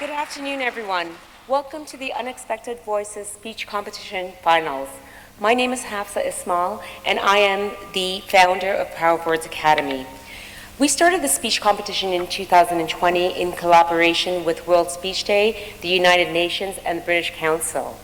Good afternoon, everyone. Welcome to the Unexpected Voices Speech Competition Finals. My name is Hafsa Ismail, and I am the founder of Power of Words Academy. We started the speech competition in 2020 in collaboration with World Speech Day, the United Nations, and the British Council.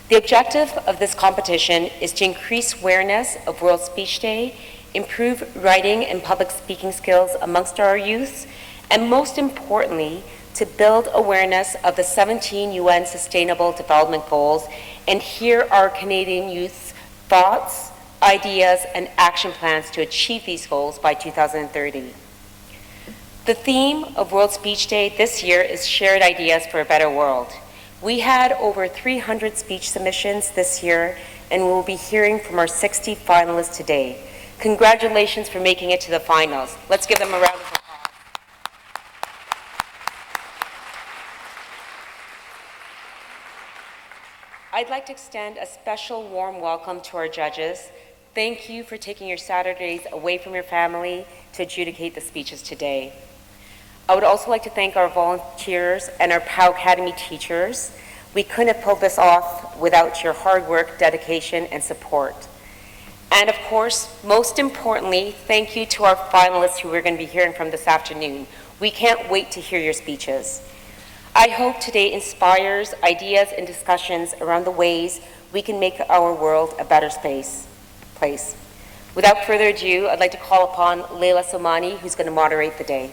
The objective of this competition is to increase awareness of World Speech Day, improve writing and public speaking skills amongst our youth, and most importantly, to build awareness of the 17 UN Sustainable Development Goals and hear our Canadian youth's thoughts, ideas, and action plans to achieve these goals by 2030. The theme of World Speech Day this year is Shared Ideas for a Better World. We had over 300 speech submissions this year, and we will be hearing from our 60 finalists today. Congratulations for making it to the finals. Let's give them a round of applause. I'd like to extend a special warm welcome to our judges. Thank you for taking your Saturdays away from your family to adjudicate the speeches today. I would also like to thank our volunteers and our POW Academy teachers. We couldn't have pulled this off without your hard work, dedication, and support. And of course, most importantly, thank you to our finalists who we're going to be hearing from this afternoon. We can't wait to hear your speeches. I hope today inspires ideas and discussions around the ways we can make our world a better place. Without further ado, I'd like to call upon Leila Somani, who's going to moderate the day.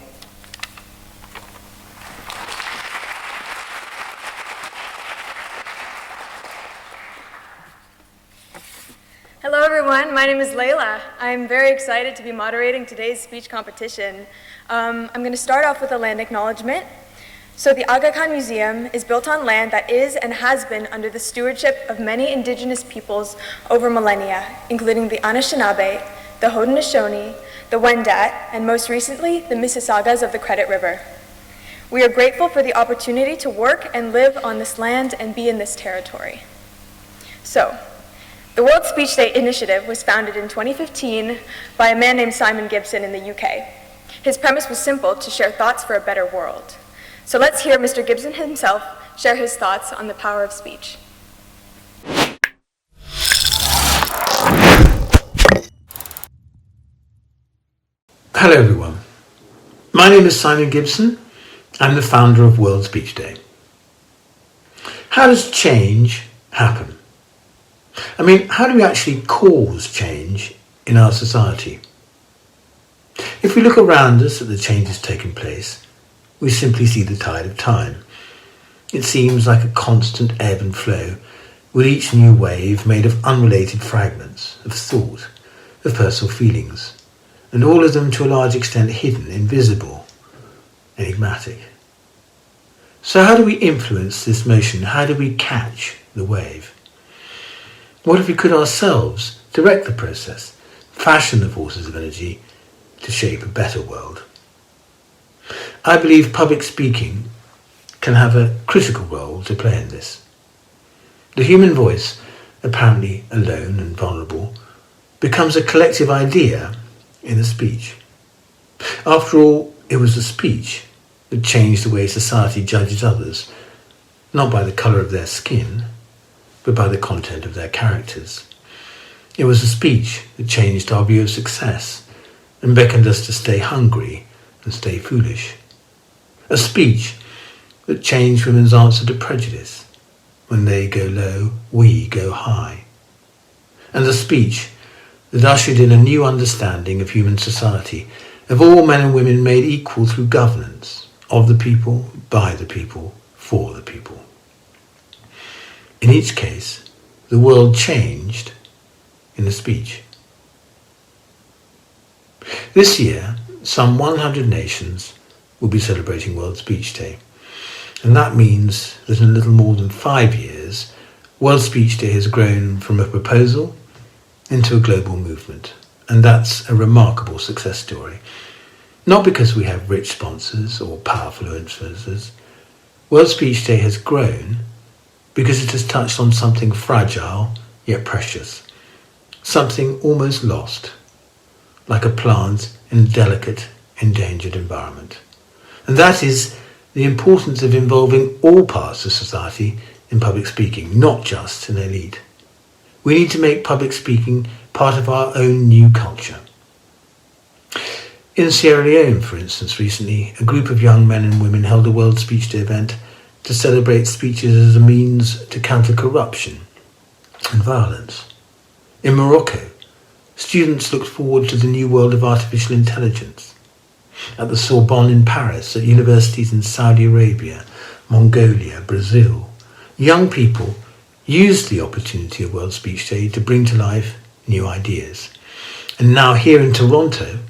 Hello everyone, my name is Leila. I'm very excited to be moderating today's speech competition. I'm going to start off with a land acknowledgement. So the Aga Khan Museum is built on land that is and has been under the stewardship of many indigenous peoples over millennia, including the Anishinaabe, the Haudenosaunee, the Wendat, and most recently, the Mississaugas of the Credit River. We are grateful for the opportunity to work and live on this land and be in this territory. So, the World Speech Day Initiative was founded in 2015 by a man named Simon Gibson in the UK. His premise was simple: to share thoughts for a better world. So let's hear Mr. Gibson himself share his thoughts on the power of speech. Hello everyone. My name is Simon Gibson. I'm the founder of World Speech Day. How does change happen? I mean, how do we actually cause change in our society? If we look around us at the changes taking place, we simply see the tide of time. It seems like a constant ebb and flow, with each new wave made of unrelated fragments of thought, of personal feelings, and all of them to a large extent hidden, invisible, enigmatic. So how do we influence this motion? How do we catch the wave? What if we could ourselves direct the process, fashion the forces of energy to shape a better world? I believe public speaking can have a critical role to play in this. The human voice, apparently alone and vulnerable, becomes a collective idea in a speech. After all, it was the speech that changed the way society judges others, not by the colour of their skin, but by the content of their characters. It was the speech that changed our view of success and beckoned us to stay hungry and stay foolish. A speech that changed women's answer to prejudice. When they go low, we go high. And a speech that ushered in a new understanding of human society, of all men and women made equal through governance, of the people, by the people, for the people. In each case, the world changed in the speech. This year, some 100 nations will be celebrating World Speech Day. And that means that in a little more than 5 years, World Speech Day has grown from a proposal into a global movement. And that's a remarkable success story. Not because we have rich sponsors or powerful influencers. World Speech Day has grown because it has touched on something fragile yet precious. Something almost lost, like a plant in a delicate, endangered environment. And that is the importance of involving all parts of society in public speaking, not just an elite. We need to make public speaking part of our own new culture. In Sierra Leone, for instance, recently, a group of young men and women held a World Speech Day event to celebrate speeches as a means to counter corruption and violence. In Morocco, students looked forward to the new world of artificial intelligence. At the Sorbonne in Paris, at universities in Saudi Arabia, Mongolia, Brazil, young people used the opportunity of World Speech Day to bring to life new ideas. And now here in Toronto,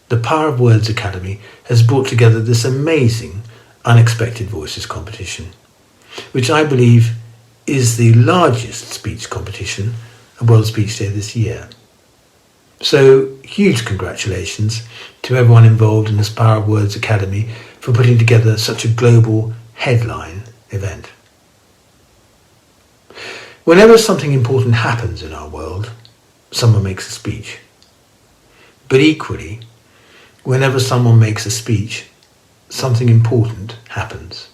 the Power of Words Academy has brought together this amazing Unexpected Voices competition, which I believe is the largest speech competition at World Speech Day this year. So huge congratulations to everyone involved in this Power of Words Academy for putting together such a global headline event. Whenever something important happens in our world, someone makes a speech. But equally, whenever someone makes a speech, something important happens.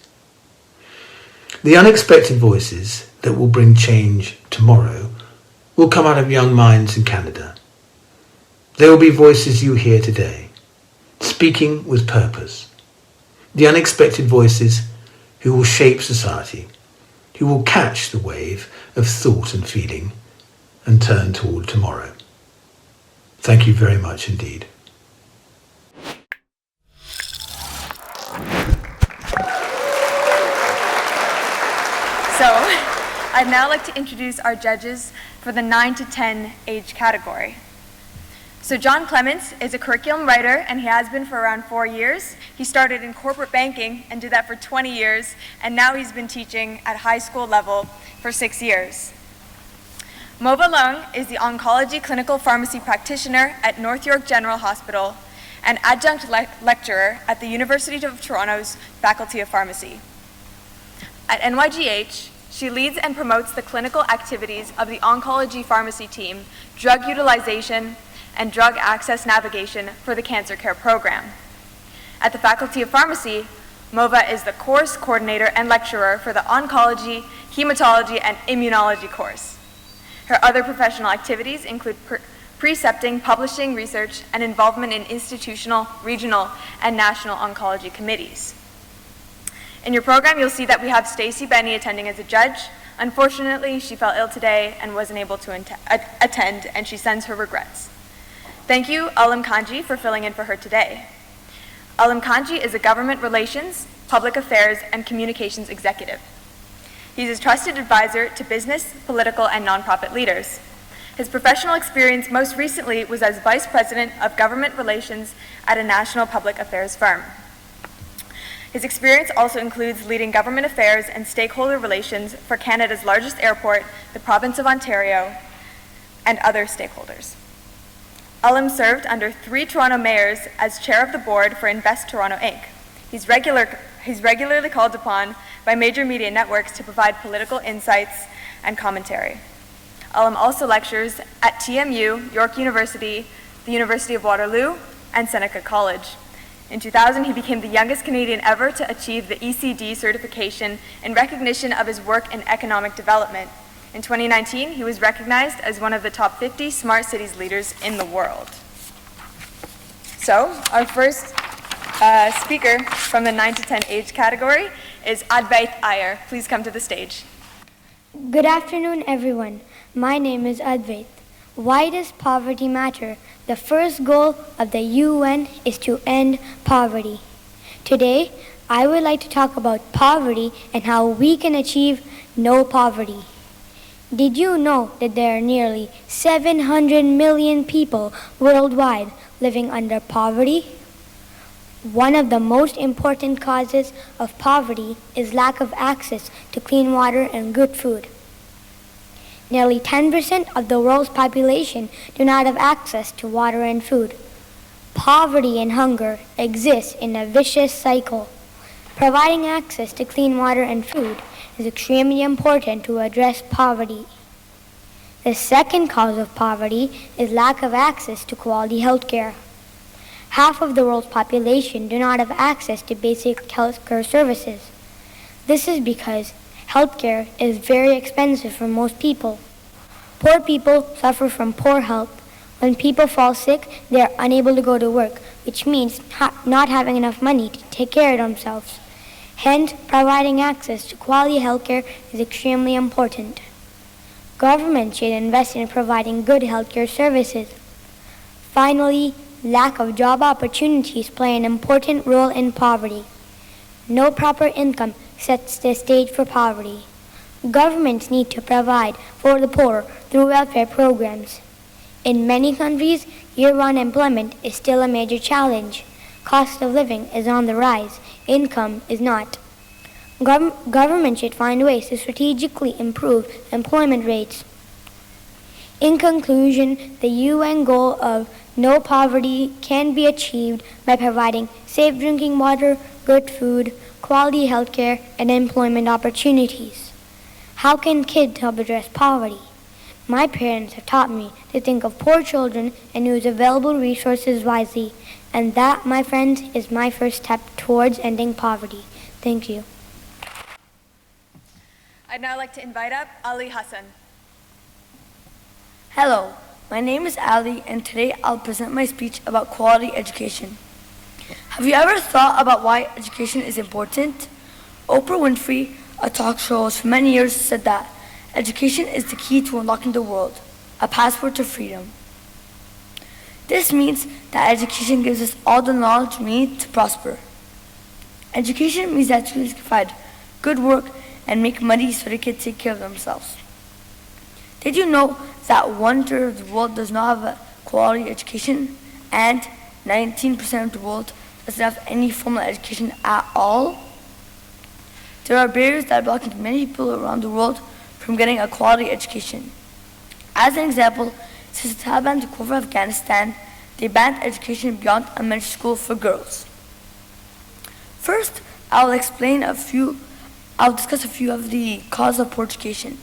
The unexpected voices that will bring change tomorrow will come out of young minds in Canada. There will be voices you hear today, speaking with purpose. The unexpected voices who will shape society, who will catch the wave of thought and feeling and turn toward tomorrow. Thank you very much indeed. So, I'd now like to introduce our judges for the 9 to 10 age category. So John Clements is a curriculum writer, and he has been for around 4 years. He started in corporate banking and did that for 20 years, and now he's been teaching at high school level for 6 years. Mova Leung is the oncology clinical pharmacy practitioner at North York General Hospital and adjunct lecturer at the University of Toronto's Faculty of Pharmacy. At NYGH, she leads and promotes the clinical activities of the oncology pharmacy team, drug utilization, and drug access navigation for the cancer care program. At the Faculty of Pharmacy, Mova is the course coordinator and lecturer for the oncology, hematology, and immunology course. Her other professional activities include precepting, publishing research, and involvement in institutional, regional, and national oncology committees. In your program, you'll see that we have Stacey Benny attending as a judge. Unfortunately, she fell ill today and wasn't able to attend, and she sends her regrets. Thank you, Alam Kanji, for filling in for her today. Alam Kanji is a government relations, public affairs, and communications executive. He's a trusted advisor to business, political, and nonprofit leaders. His professional experience most recently was as vice president of government relations at a national public affairs firm. His experience also includes leading government affairs and stakeholder relations for Canada's largest airport, the province of Ontario, and other stakeholders. Alam served under 3 Toronto mayors as chair of the board for Invest Toronto Inc. He's regularly called upon by major media networks to provide political insights and commentary. Alam also lectures at TMU, York University, the University of Waterloo, and Seneca College. In 2000, he became the youngest Canadian ever to achieve the ECD certification in recognition of his work in economic development. In 2019, he was recognized as one of the top 50 smart cities leaders in the world. So, our first speaker from the 9 to 10 age category is Advait Iyer. Please come to the stage. Good afternoon, everyone. My name is Advait. Why does poverty matter? The first goal of the UN is to end poverty. Today, I would like to talk about poverty and how we can achieve no poverty. Did you know that there are nearly 700 million people worldwide living under poverty? One of the most important causes of poverty is lack of access to clean water and good food. Nearly 10% of the world's population do not have access to water and food. Poverty and hunger exist in a vicious cycle. Providing access to clean water and food is extremely important to address poverty. The second cause of poverty is lack of access to quality health care. Half of the world's population do not have access to basic healthcare services. This is because healthcare is very expensive for most people. Poor people suffer from poor health. When people fall sick, they are unable to go to work, which means not having enough money to take care of themselves. Hence, providing access to quality healthcare is extremely important. Government should invest in providing good healthcare services. Finally, lack of job opportunities play an important role in poverty. No proper income sets the stage for poverty. Governments need to provide for the poor through welfare programs. In many countries, year-round employment is still a major challenge. Cost of living is on the rise. Income is not. Government should find ways to strategically improve employment rates. In conclusion, the UN goal of no poverty can be achieved by providing safe drinking water, good food, quality healthcare, and employment opportunities. How can kids help address poverty? My parents have taught me to think of poor children and use available resources wisely, and that, my friends, is my first step towards ending poverty. Thank you. I'd now like to invite up Ali Hassan. Hello, my name is Ali, and today I'll present my speech about quality education. Have you ever thought about why education is important? Oprah Winfrey, a talk show host for many years, said that education is the key to unlocking the world, a passport to freedom. This means that education gives us all the knowledge we need to prosper. Education means that students can find good work and make money so they can take care of themselves. Did you know that 1/3 of the world does not have a quality education and 19% of the world doesn't have any formal education at all? There are barriers that are blocking many people around the world from getting a quality education. As an example, since the Taliban took over Afghanistan, they banned education beyond elementary school for girls. First, I'll discuss a few of the causes of poor education.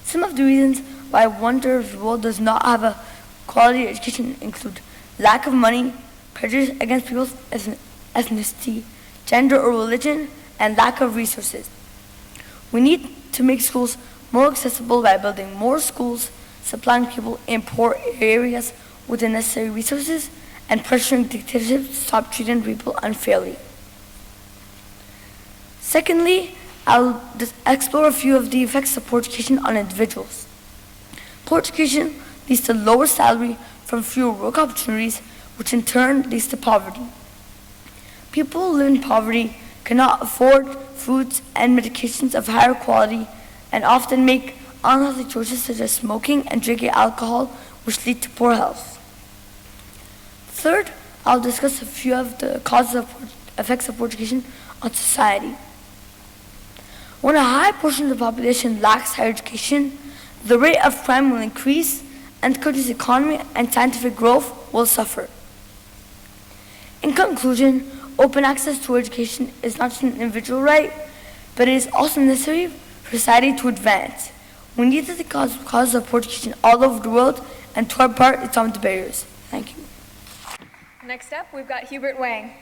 Some of the reasons why 1/3 of the world does not have a quality education include lack of money, prejudice against people's ethnicity, gender or religion, and lack of resources. We need to make schools more accessible by building more schools, supplying people in poor areas with the necessary resources, and pressuring dictatorships to stop treating people unfairly. Secondly, I'll explore a few of the effects of poor education on individuals. Poor education leads to lower salary from fewer work opportunities, which in turn leads to poverty. People who live in poverty cannot afford foods and medications of higher quality and often make unhealthy choices such as smoking and drinking alcohol, which lead to poor health. Third, I'll discuss a few of the causes of effects of poor education on society. When a high portion of the population lacks higher education, the rate of crime will increase and the country's economy and scientific growth will suffer. In conclusion, open access to education is not just an individual right, but it is also necessary for society to advance. We need to think of causes of poor education all over the world and to our part in some of the barriers. Thank you. Next up, we've got Hubert Wang.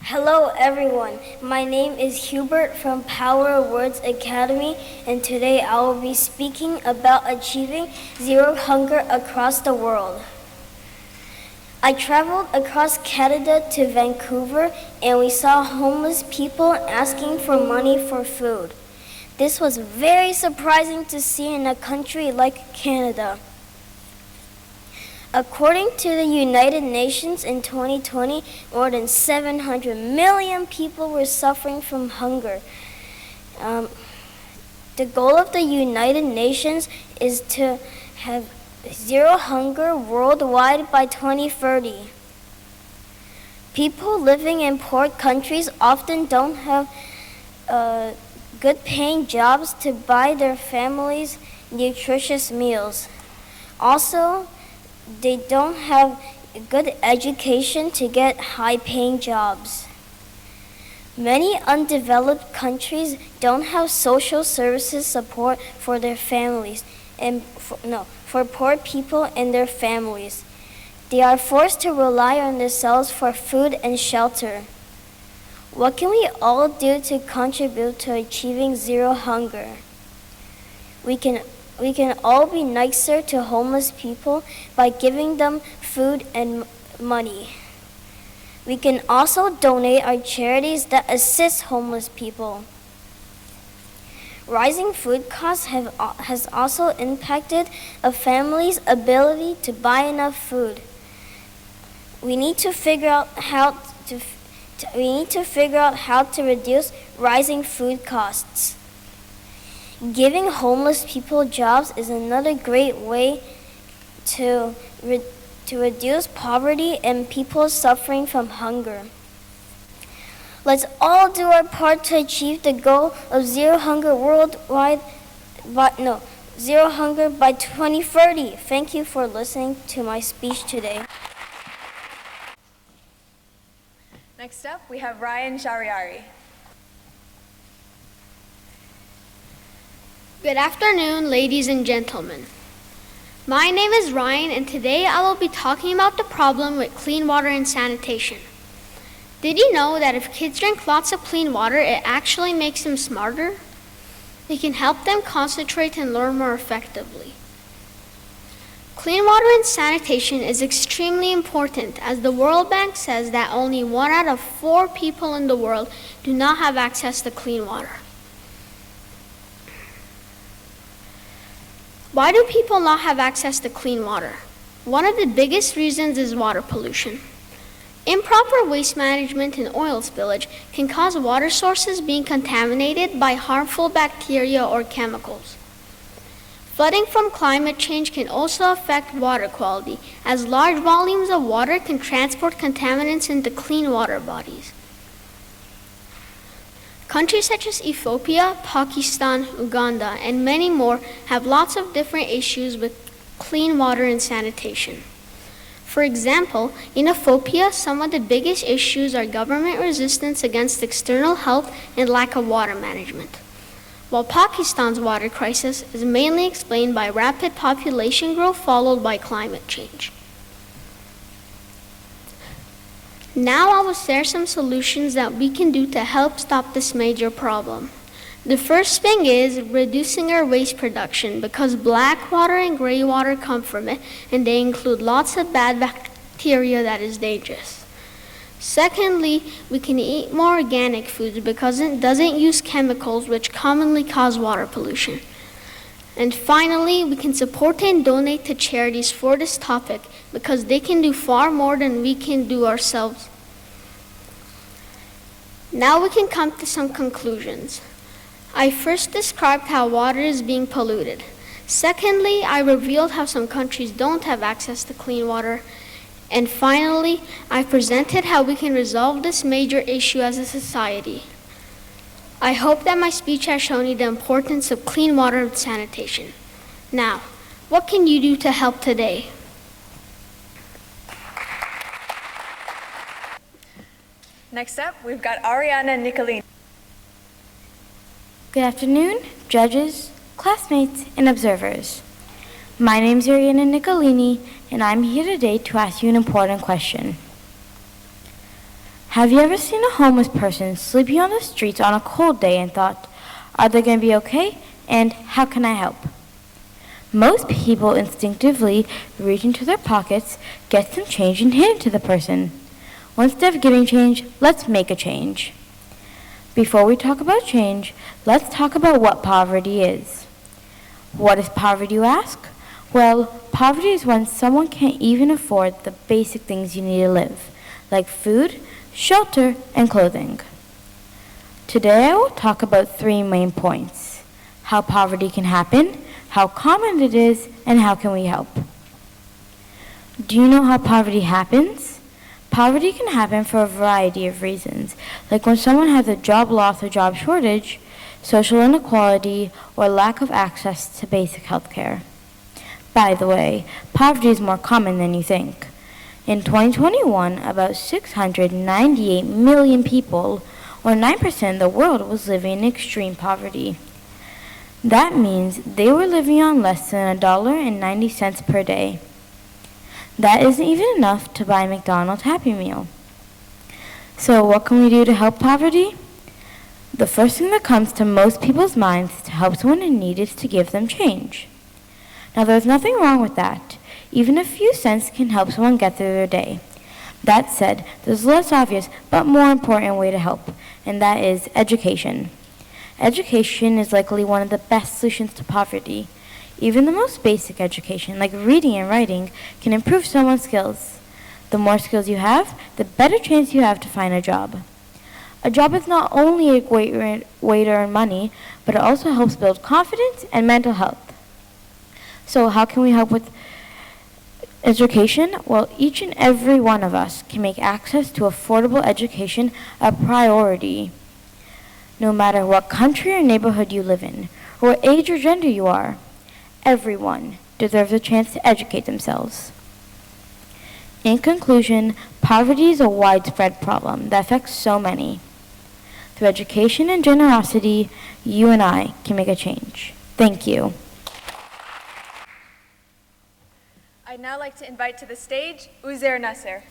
Hello everyone, my name is Hubert from Power Words Academy, and today I will be speaking about achieving zero hunger across the world. I traveled across Canada to Vancouver and we saw homeless people asking for money for food. This was very surprising to see in a country like Canada. According to the United Nations in 2020, more than 700 million people were suffering from hunger. The goal of the United Nations is to have zero hunger worldwide by 2030. People living in poor countries often don't have good paying jobs to buy their families nutritious meals. Also, they don't have good education to get high-paying jobs. Many undeveloped countries don't have social services support for their families and for poor people and their families. They are forced to rely on themselves for food and shelter. What can we all do to contribute to achieving zero hunger? We can all be nicer to homeless people by giving them food and money. We can also donate our charities that assist homeless people. Rising food costs has also impacted a family's ability to buy enough food. We need to figure out how to reduce rising food costs. Giving homeless people jobs is another great way to reduce poverty and people suffering from hunger. Let's all do our part to achieve the goal of zero hunger zero hunger by 2030. Thank you for listening to my speech today. Next up, we have Ryan Shariari. Good afternoon, ladies and gentlemen. My name is Ryan, and today I will be talking about the problem with clean water and sanitation. Did you know that if kids drink lots of clean water, it actually makes them smarter? It can help them concentrate and learn more effectively. Clean water and sanitation is extremely important, as the World Bank says that only 1 out of 4 people in the world do not have access to clean water. Why do people not have access to clean water? One of the biggest reasons is water pollution. Improper waste management and oil spillage can cause water sources being contaminated by harmful bacteria or chemicals. Flooding from climate change can also affect water quality, as large volumes of water can transport contaminants into clean water bodies. Countries such as Ethiopia, Pakistan, Uganda, and many more have lots of different issues with clean water and sanitation. For example, in Ethiopia, some of the biggest issues are government resistance against external help and lack of water management, while Pakistan's water crisis is mainly explained by rapid population growth followed by climate change. Now I will share some solutions that we can do to help stop this major problem. The first thing is reducing our waste production, because black water and gray water come from it, and they include lots of bad bacteria that is dangerous. Secondly, we can eat more organic foods because it doesn't use chemicals which commonly cause water pollution. And finally, we can support and donate to charities for this topic because they can do far more than we can do ourselves. Now we can come to some conclusions. I first described how water is being polluted. Secondly, I revealed how some countries don't have access to clean water. And finally, I presented how we can resolve this major issue as a society. I hope that my speech has shown you the importance of clean water and sanitation. Now, what can you do to help today? Next up, we've got Ariana Nicolini. Good afternoon, judges, classmates, and observers. My name is Ariana Nicolini, and I'm here today to ask you an important question. Have you ever seen a homeless person sleeping on the streets on a cold day and thought, are they going to be okay, and how can I help? Most people instinctively reach into their pockets, get some change, and hand it to the person. Well, instead of giving change, let's make a change. Before we talk about change, let's talk about what poverty is. What is poverty, you ask? Well, poverty is when someone can't even afford the basic things you need to live, like food, shelter, and clothing. Today I will talk about 3 main points: how poverty can happen, how common it is, and how can we help. Do you know how poverty happens? Poverty can happen for a variety of reasons, like when someone has a job loss or job shortage, social inequality, or lack of access to basic health care. By the way, poverty is more common than you think. In 2021, about 698 million people, or 9% of the world, was living in extreme poverty. That means they were living on less than $1.90 per day. That isn't even enough to buy a McDonald's Happy Meal. So what can we do to help poverty? The first thing that comes to most people's minds to help someone in need is to give them change. Now there's nothing wrong with that. Even a few cents can help someone get through their day. That said, there's a less obvious but more important way to help, and that is education. Education is likely one of the best solutions to poverty. Even the most basic education, like reading and writing, can improve someone's skills. The more skills you have, the better chance you have to find a job. A job is not only a great way to earn money, but it also helps build confidence and mental health. So how can we help with education? Well, each and every one of us can make access to affordable education a priority. No matter what country or neighborhood you live in, or what age or gender you are, everyone deserves a chance to educate themselves. In conclusion, poverty is a widespread problem that affects so many. Through education and generosity, you and I can make a change. Thank you. I'd now like to invite to the stage Uzair Nasser.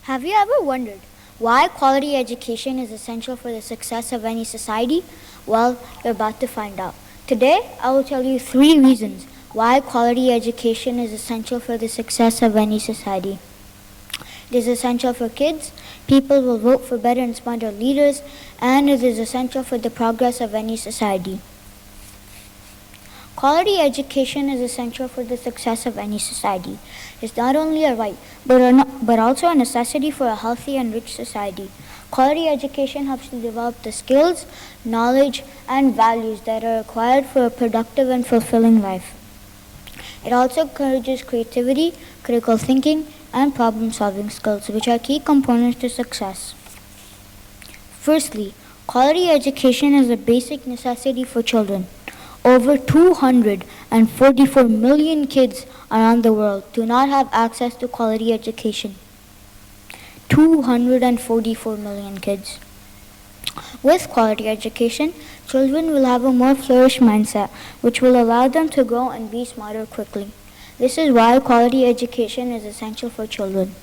Have you ever wondered why quality education is essential for the success of any society? Well, you're about to find out. Today, I will tell you 3 reasons why quality education is essential for the success of any society. It is essential for kids, people will vote for better and smarter leaders, and it is essential for the progress of any society. Quality education is essential for the success of any society. It's not only a right, but also a necessity for a healthy and rich society. Quality education helps to develop the skills, knowledge, and values that are required for a productive and fulfilling life. It also encourages creativity, critical thinking, and problem-solving skills, which are key components to success. Firstly, quality education is a basic necessity for children. Over 244 million kids around the world do not have access to quality education. 244 million kids. With quality education, children will have a more flourished mindset, which will allow them to grow and be smarter quickly. This is why quality education is essential for children.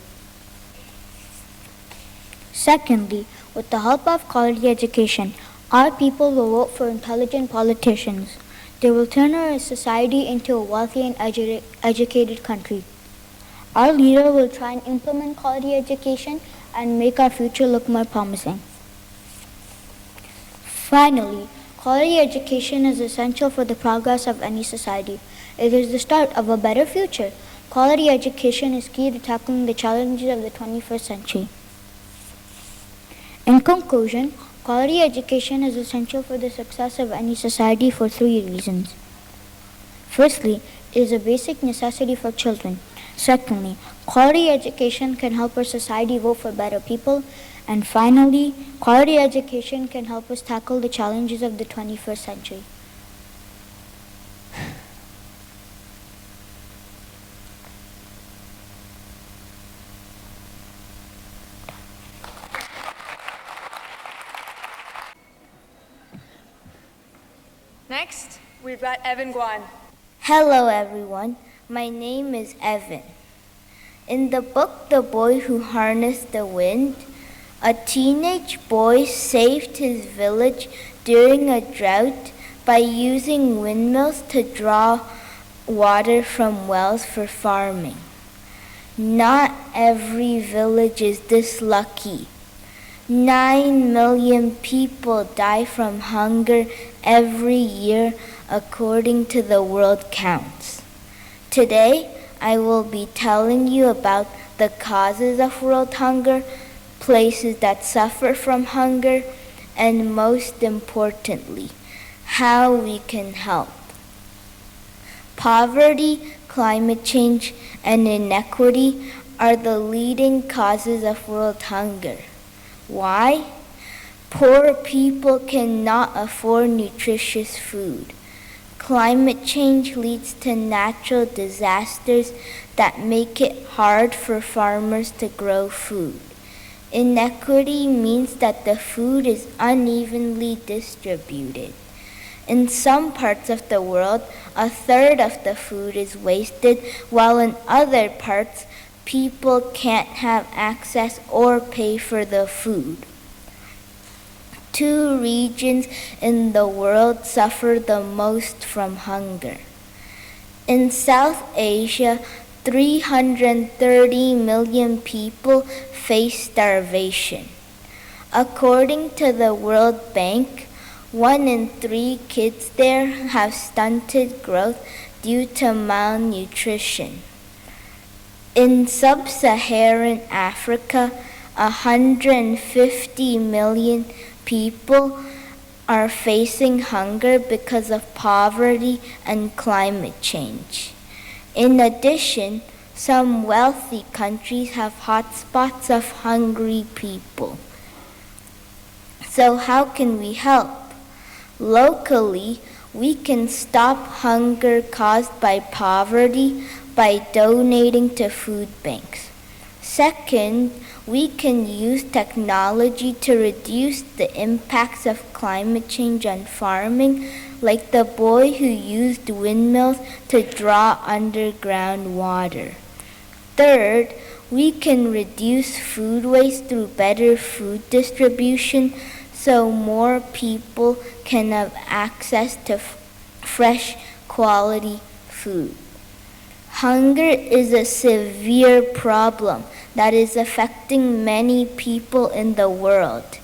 Secondly, with the help of quality education, our people will vote for intelligent politicians. They will turn our society into a wealthy and educated country. Our leader will try and implement quality education and make our future look more promising. Finally, quality education is essential for the progress of any society. It is the start of a better future. Quality education is key to tackling the challenges of the 21st century. In conclusion, quality education is essential for the success of any society for 3 reasons. Firstly, it is a basic necessity for children. Secondly, quality education can help our society vote for better people. And finally, quality education can help us tackle the challenges of the 21st century. Next, we've got Evan Guan. Hello everyone, my name is Evan. In the book The Boy Who Harnessed the Wind, a teenage boy saved his village during a drought by using windmills to draw water from wells for farming. Not every village is this lucky. 9 million people die from hunger every year according to the World Counts. Today, I will be telling you about the causes of world hunger, places that suffer from hunger, and most importantly, how we can help. Poverty, climate change, and inequity are the leading causes of world hunger. Why? Poor people cannot afford nutritious food. Climate change leads to natural disasters that make it hard for farmers to grow food. Inequity means that the food is unevenly distributed. In some parts of the world, 1/3 of the food is wasted, while in other parts, people can't have access or pay for the food. 2 regions in the world suffer the most from hunger. In South Asia, 330 million people face starvation. According to the World Bank, 1 in 3 kids there have stunted growth due to malnutrition. In sub-Saharan Africa, 150 million people are facing hunger because of poverty and climate change. In addition, some wealthy countries have hotspots of hungry people. So how can we help? Locally, we can stop hunger caused by poverty by donating to food banks. Second, we can use technology to reduce the impacts of climate change on farming, like the boy who used windmills to draw underground water. Third, we can reduce food waste through better food distribution so more people can have access to fresh quality food. Hunger is a severe problem that is affecting many people in the world.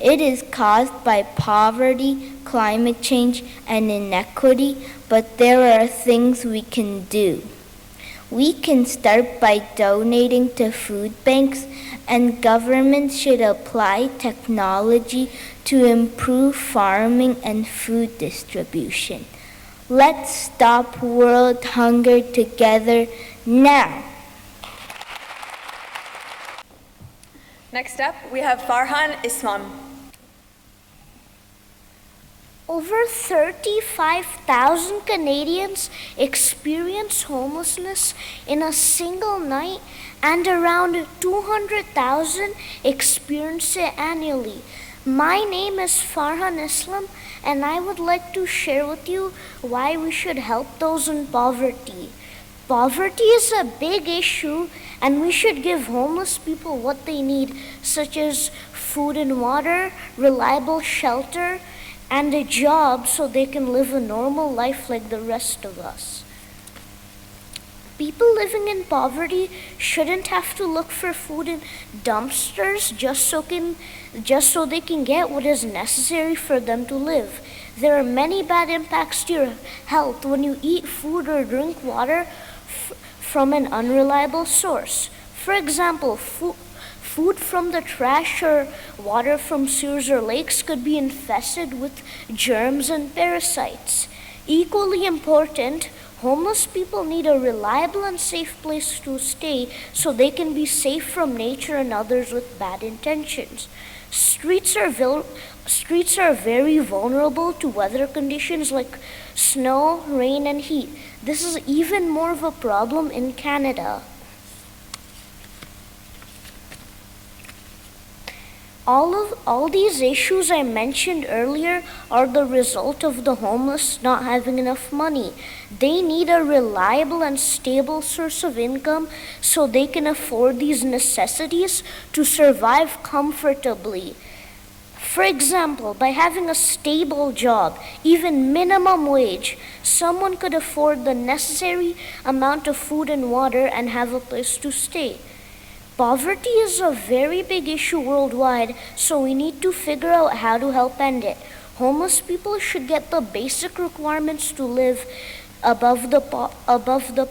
It is caused by poverty, climate change, and inequity, but there are things we can do. We can start by donating to food banks, and governments should apply technology to improve farming and food distribution. Let's stop world hunger together now. Next up, we have Farhan Islam. Over 35,000 Canadians experience homelessness in a single night, and around 200,000 experience it annually. My name is Farhan Islam, and I would like to share with you why we should help those in poverty. Poverty is a big issue, and we should give homeless people what they need, such as food and water, reliable shelter, and a job so they can live a normal life like the rest of us. People living in poverty shouldn't have to look for food in dumpsters just so they can get what is necessary for them to live. There are many bad impacts to your health when you eat food or drink water from an unreliable source. For example, food from the trash or water from sewers or lakes could be infested with germs and parasites. Equally important, homeless people need a reliable and safe place to stay so they can be safe from nature and others with bad intentions. Streets are very vulnerable to weather conditions like snow, rain, and heat. This is even more of a problem in Canada. All these issues I mentioned earlier are the result of the homeless not having enough money. They need a reliable and stable source of income so they can afford these necessities to survive comfortably. For example, by having a stable job, even minimum wage, someone could afford the necessary amount of food and water and have a place to stay. Poverty is a very big issue worldwide, so we need to figure out how to help end it. Homeless people should get the basic requirements to live above the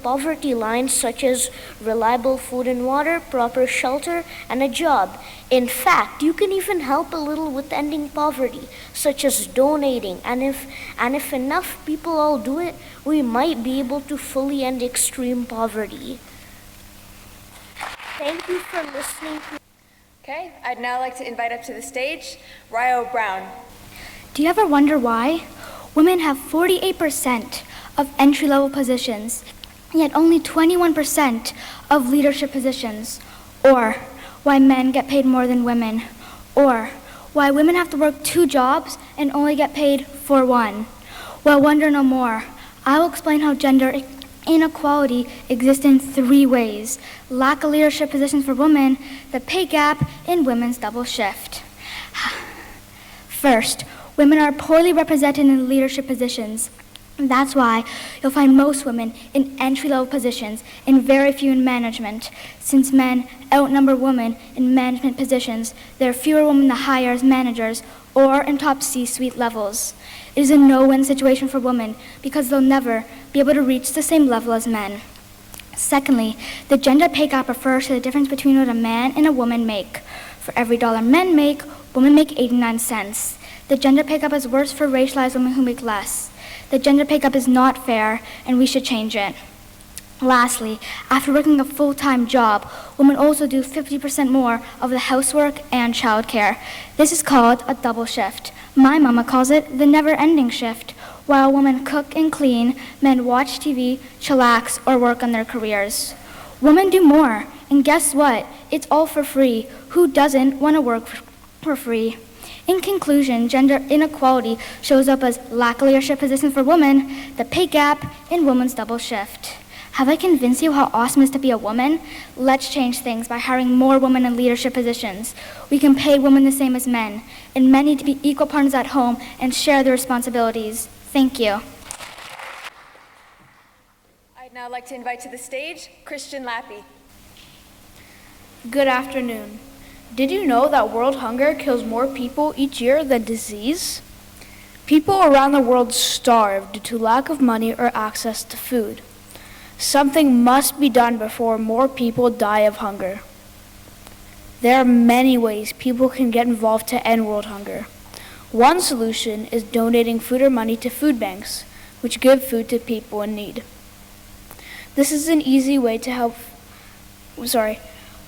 poverty line, such as reliable food and water, proper shelter, and a job. In fact, you can even help a little with ending poverty, such as donating, and if enough people all do it, we might be able to fully end extreme poverty. Thank you for listening. Okay, I'd now like to invite up to the stage Ryo Brown. Do you ever wonder why? Women have 48% of entry-level positions, yet only 21% of leadership positions. Or why men get paid more than women. Or why women have to work 2 jobs and only get paid for 1. Well, wonder no more. I will explain how gender Inequality exists in three ways: lack of leadership positions for women, the pay gap, and women's double shift. First, women are poorly represented in leadership positions. That's why you'll find most women in entry-level positions and very few in management. Since men outnumber women in management positions, there are fewer women to hire as managers or in top C-suite levels. It is a no-win situation for women because they'll never be able to reach the same level as men. Secondly, the gender pay gap refers to the difference between what a man and a woman make. For every dollar men make, women make 89 cents. The gender pay gap is worse for racialized women who make less. The gender pay gap is not fair, and we should change it. Lastly, after working a full-time job, women also do 50% more of the housework and childcare. This is called a double shift. My mama calls it the never-ending shift. While women cook and clean, men watch TV, chillax, or work on their careers. Women do more, and guess what? It's all for free. Who doesn't want to work for free? In conclusion, gender inequality shows up as lack of leadership positions for women, the pay gap, and women's double shift. Have I convinced you how awesome it is to be a woman? Let's change things by hiring more women in leadership positions. We can pay women the same as men, and men need to be equal partners at home and share their responsibilities. Thank you. I'd now like to invite to the stage Christian Lappy. Good afternoon. Did you know that world hunger kills more people each year than disease? People around the world starve due to lack of money or access to food. Something must be done before more people die of hunger. There are many ways people can get involved to end world hunger. One solution is donating food or money to food banks, which give food to people in need. This is an easy way to help.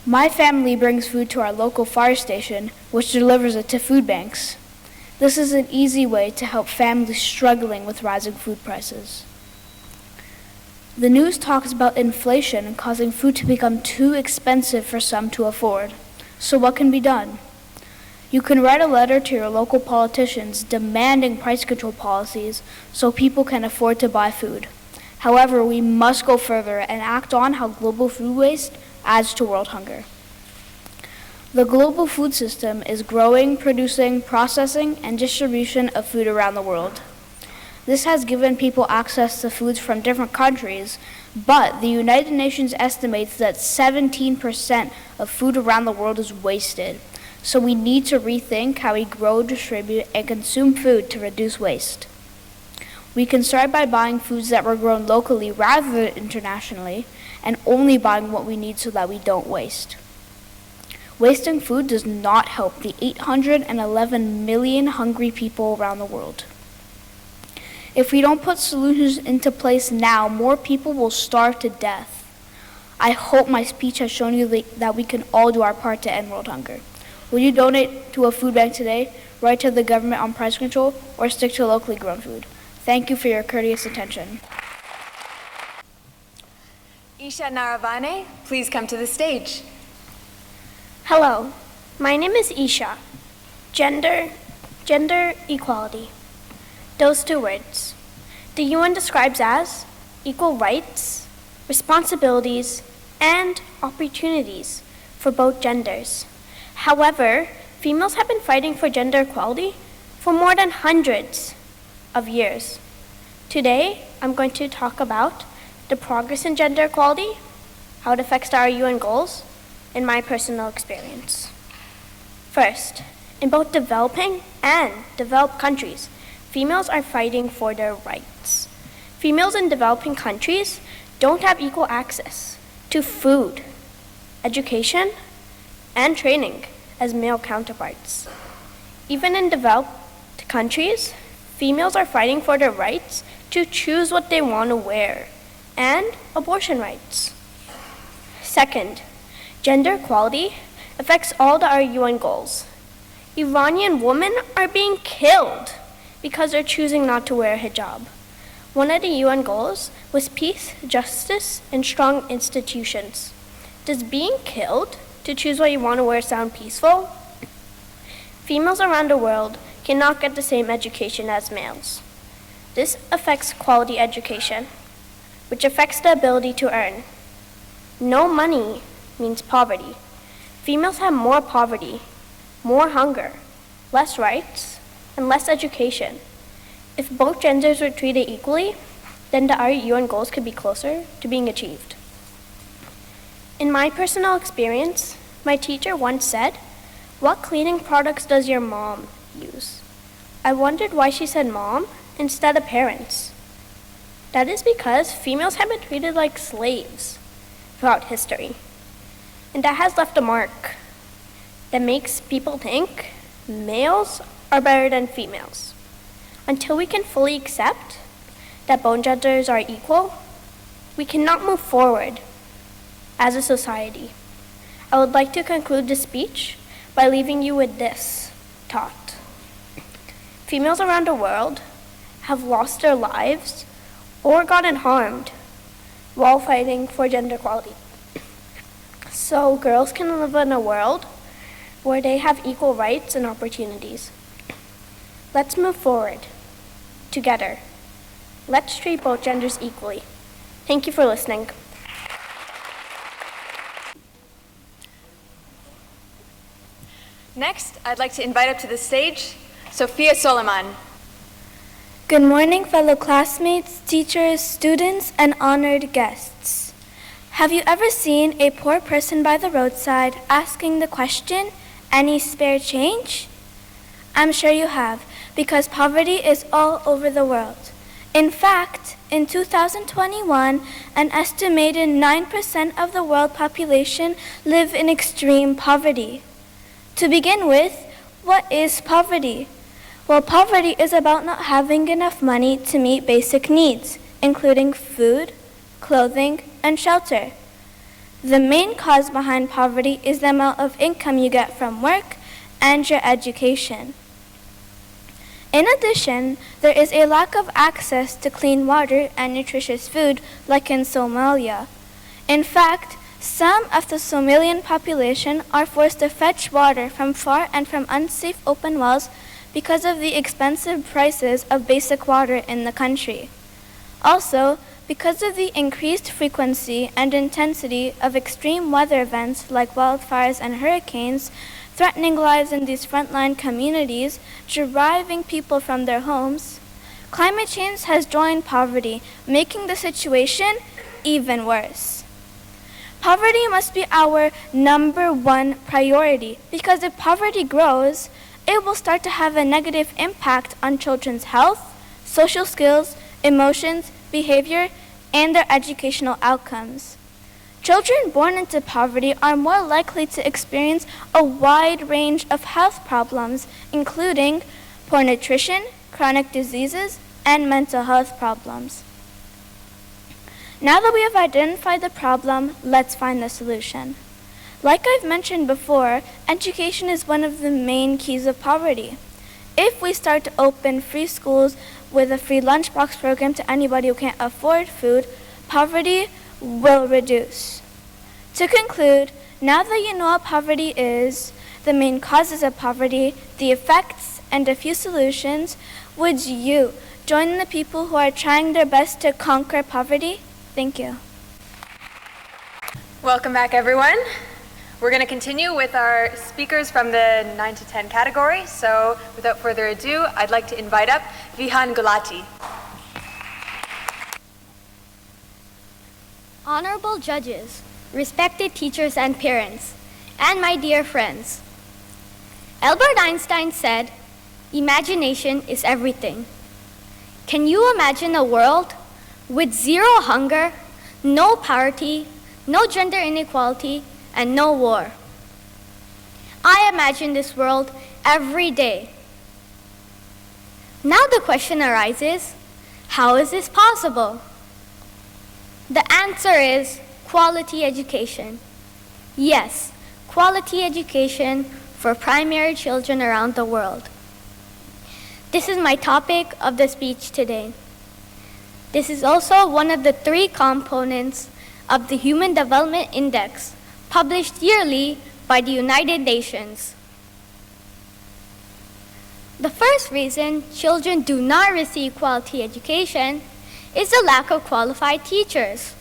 My family brings food to our local fire station, which delivers it to food banks. This is an easy way to help families struggling with rising food prices. The news talks about inflation and causing food to become too expensive for some to afford. So what can be done? You can write a letter to your local politicians demanding price control policies so people can afford to buy food. However, we must go further and act on how global food waste adds to world hunger. The global food system is growing, producing, processing, and distribution of food around the world. This has given people access to foods from different countries, but the United Nations estimates that 17% of food around the world is wasted. So we need to rethink how we grow, distribute, and consume food to reduce waste. We can start by buying foods that were grown locally rather than internationally, and only buying what we need so that we don't waste. Wasting food does not help the 811 million hungry people around the world. If we don't put solutions into place now, more people will starve to death. I hope my speech has shown you that we can all do our part to end world hunger. Will you donate to a food bank today, write to the government on price control, or stick to locally grown food? Thank you for your courteous attention. Isha Naravane, please come to the stage. Hello, my name is Isha. Gender equality. Those two words. The UN describes as equal rights, responsibilities, and opportunities for both genders. However, females have been fighting for gender equality for more than hundreds of years. Today, I'm going to talk about the progress in gender equality, how it affects our UN goals, and my personal experience. First, in both developing and developed countries, females are fighting for their rights. Females in developing countries don't have equal access to food, education, and training as male counterparts. Even in developed countries, females are fighting for their rights to choose what they want to wear and abortion rights. Second, gender equality affects all our UN goals. Iranian women are being killed because they're choosing not to wear a hijab. One of the UN goals was peace, justice, and strong institutions. Does being killed to choose what you want to wear sound peaceful? Females around the world cannot get the same education as males. This affects quality education. which affects the ability to earn. No money means poverty. Females have more poverty, more hunger, less rights, and less education. If both genders were treated equally, then the UN goals could be closer to being achieved. In my personal experience, my teacher once said, "What cleaning products does your mom use?" I wondered why she said mom instead of parents. That is because females have been treated like slaves throughout history. And that has left a mark that makes people think males are better than females. Until we can fully accept that both genders are equal, we cannot move forward as a society. I would like to conclude this speech by leaving you with this thought. Females around the world have lost their lives or gotten harmed while fighting for gender equality. So girls can live in a world where they have equal rights and opportunities. Let's move forward together. Let's treat both genders equally. Thank you for listening. Next, I'd like to invite up to the stage Sophia Soliman. Good morning, fellow classmates, teachers, students, and honored guests. Have you ever seen a poor person by the roadside asking the question, "Any spare change?" I'm sure you have, because poverty is all over the world. In fact, in 2021, an estimated 9% of the world population live in extreme poverty. To begin with, what is poverty? Well, poverty is about not having enough money to meet basic needs, including food, clothing, and shelter. The main cause behind poverty is the amount of income you get from work and your education. In addition, there is a lack of access to clean water and nutritious food like in Somalia. In fact, some of the Somalian population are forced to fetch water from far and from unsafe open wells because of the expensive prices of basic water in the country. Also, because of the increased frequency and intensity of extreme weather events like wildfires and hurricanes, threatening lives in these frontline communities, driving people from their homes, climate change has joined poverty, making the situation even worse. Poverty must be our number one priority, because if poverty grows, it will start to have a negative impact on children's health, social skills, emotions, behavior, and their educational outcomes. Children born into poverty are more likely to experience a wide range of health problems, including poor nutrition, chronic diseases, and mental health problems. Now that we have identified the problem, let's find the solution. Like I've mentioned before, education is one of the main keys of poverty. If we start to open free schools with a free lunchbox program to anybody who can't afford food, poverty will reduce. To conclude, now that you know what poverty is, the main causes of poverty, the effects, and a few solutions, would you join the people who are trying their best to conquer poverty? Thank you. Welcome back, everyone. We're going to continue with our speakers from the 9 to 10 category. So without further ado, I'd like to invite up Vihan Gulati. Honorable judges, respected teachers and parents, and my dear friends. Albert Einstein said, "Imagination is everything." Can you imagine a world with zero hunger, no poverty, no gender inequality, and no war? I imagine this world every day. Now the question arises, how is this possible? The answer is quality education. Yes, quality education for primary children around the world. This is my topic of the speech today. This is also one of the 3 components of the Human Development Index, published yearly by the United Nations. The first reason children do not receive quality education is the lack of qualified teachers.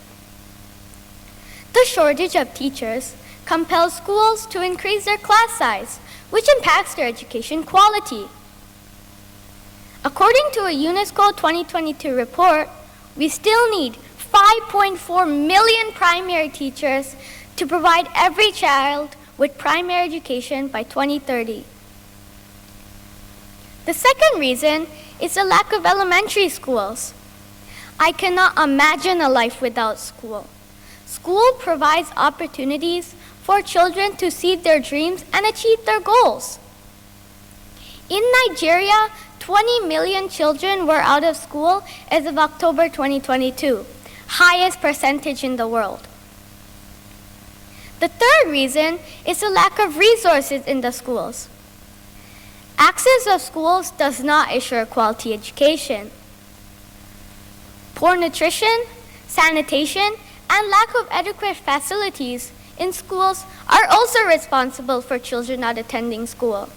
The shortage of teachers compels schools to increase their class size, which impacts their education quality. According to a UNESCO 2022 report, we still need 5.4 million primary teachers to provide every child with primary education by 2030. The second reason is the lack of elementary schools. I cannot imagine a life without school. School provides opportunities for children to see their dreams and achieve their goals. In Nigeria, 20 million children were out of school as of October 2022, highest percentage in the world. The third reason is the lack of resources in the schools. Access of schools does not assure quality education. Poor nutrition, sanitation, and lack of adequate facilities in schools are also responsible for children not attending school.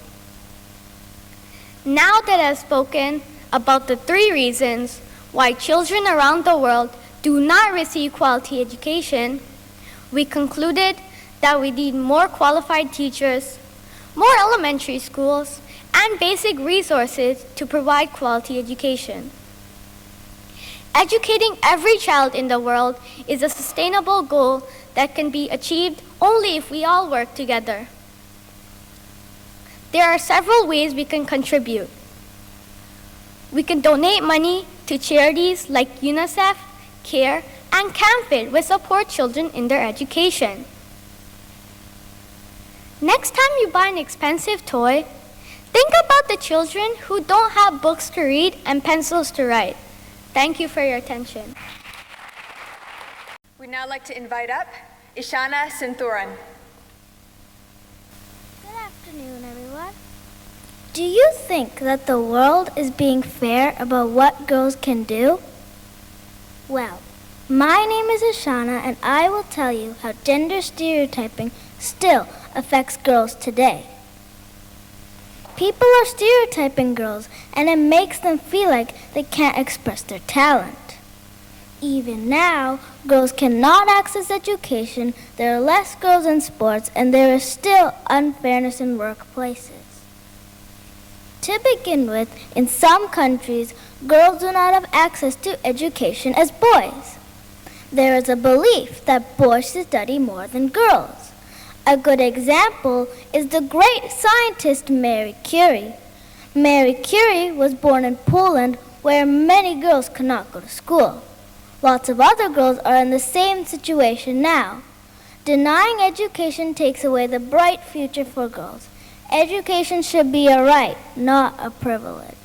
Now that I've spoken about the 3 reasons why children around the world do not receive quality education, we concluded that we need more qualified teachers, more elementary schools, and basic resources to provide quality education. Educating every child in the world is a sustainable goal that can be achieved only if we all work together. There are several ways we can contribute. We can donate money to charities like UNICEF, CARE, and CAMFID, which support children in their education. Next time you buy an expensive toy, think about the children who don't have books to read and pencils to write. Thank you for your attention. We'd now like to invite up Ishana Sinthuran. Good afternoon, everyone. Do you think that the world is being fair about what girls can do? Well, my name is Ishana, and I will tell you how gender stereotyping still affects girls today. People are stereotyping girls, and it makes them feel like they can't express their talent. Even now, girls cannot access education, there are less girls in sports, and there is still unfairness in workplaces. To begin with, in some countries, girls do not have access to education as boys. There is a belief that boys should study more than girls. A good example is the great scientist Marie Curie. Marie Curie was born in Poland, where many girls could not go to school. Lots of other girls are in the same situation now. Denying education takes away the bright future for girls. Education should be a right, not a privilege.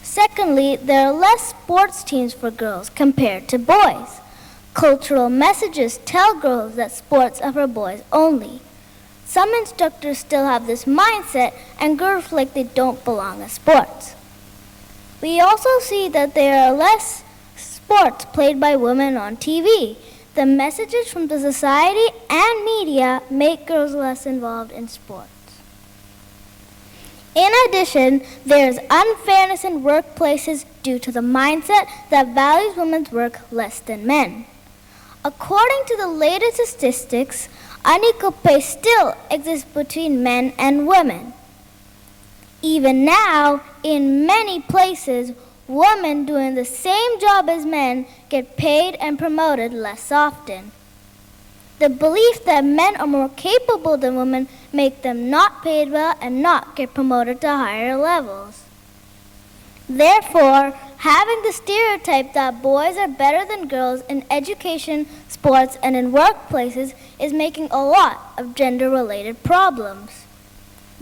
Secondly, there are less sports teams for girls compared to boys. Cultural messages tell girls that sports are for boys only. Some instructors still have this mindset, and girls feel like they don't belong in sports. We also see that there are less sports played by women on TV. The messages from the society and media make girls less involved in sports. In addition, there is unfairness in workplaces due to the mindset that values women's work less than men. According to the latest statistics, unequal pay still exists between men and women. Even now, in many places, women doing the same job as men get paid and promoted less often. The belief that men are more capable than women make them not paid well and not get promoted to higher levels. Therefore, having the stereotype that boys are better than girls in education, sports, and in workplaces is making a lot of gender-related problems.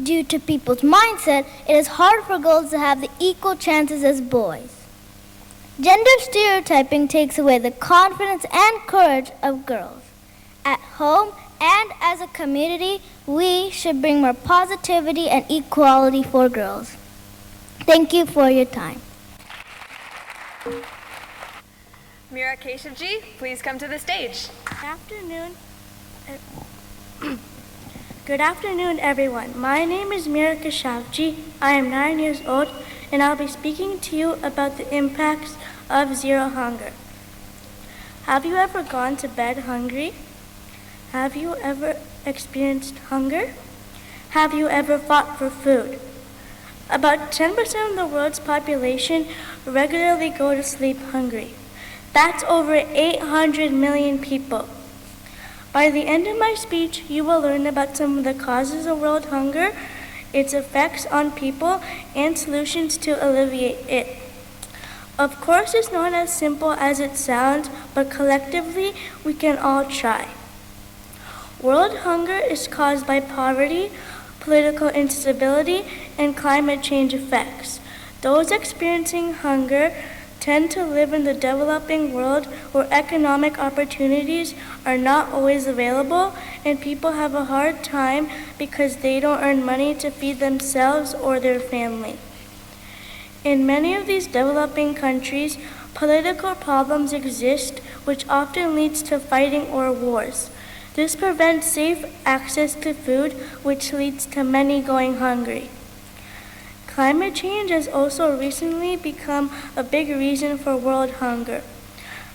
Due to people's mindset, it is hard for girls to have the equal chances as boys. Gender stereotyping takes away the confidence and courage of girls. At home and as a community, we should bring more positivity and equality for girls. Thank you for your time. Mira Keshivji, please come to the stage. Good afternoon, everyone. My name is Mira Keshavji. I am 9 years old, and I'll be speaking to you about the impacts of zero hunger. Have you ever gone to bed hungry? Have you ever experienced hunger? Have you ever fought for food? About 10% of the world's population regularly go to sleep hungry. That's over 800 million people. By the end of my speech, you will learn about some of the causes of world hunger, its effects on people, and solutions to alleviate it. Of course, it's not as simple as it sounds, but collectively, we can all try. World hunger is caused by poverty, political instability, and climate change effects. Those experiencing hunger tend to live in the developing world where economic opportunities are not always available and people have a hard time because they don't earn money to feed themselves or their family. In many of these developing countries, political problems exist which often leads to fighting or wars. This prevents safe access to food, which leads to many going hungry. Climate change has also recently become a big reason for world hunger.